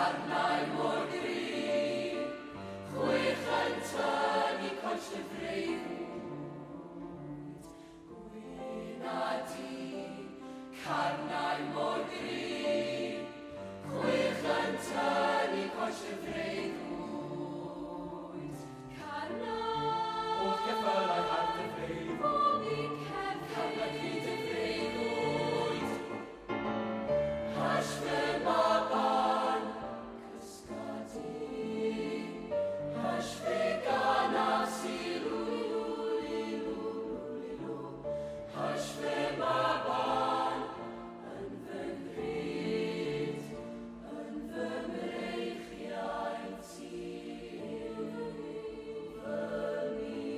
Carnau mor gryf, chwech yn tynnu coes y freuddwyd. Gwyna di, carnau mor gryf, chwech yn tynnu coes y freuddwyd. Carnau, o'r ceffylau hart y freuddwyd, bob un carnau hyd y freuddwyd. Hash fy maban, cysgadi, hash fy ganas i lwlilu, hash fy maban, yn fy nghryd, yn fy mreichiau ti yw fy myd.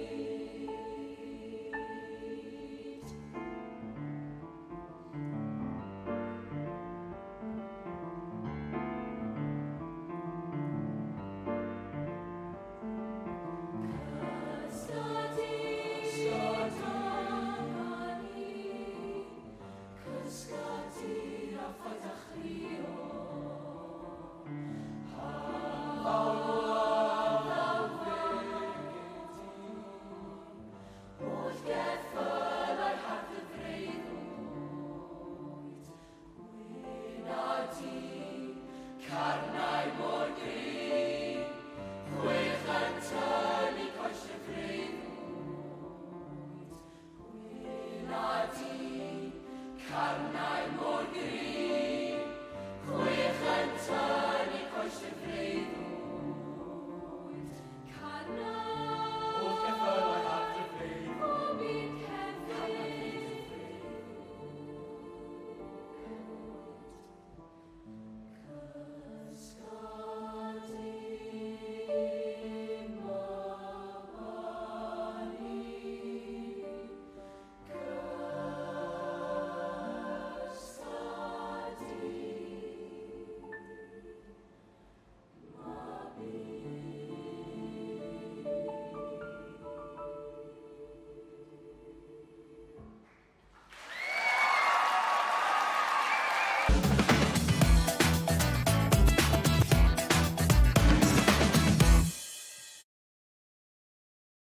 Cysgadi a ffadach rio, hawdd wedi, oll geffylau hart y freuddwyd. Gwyna di, carnau mor gryf, chwech yn tynnu coes y freuddwyd. Gwyna di, carnau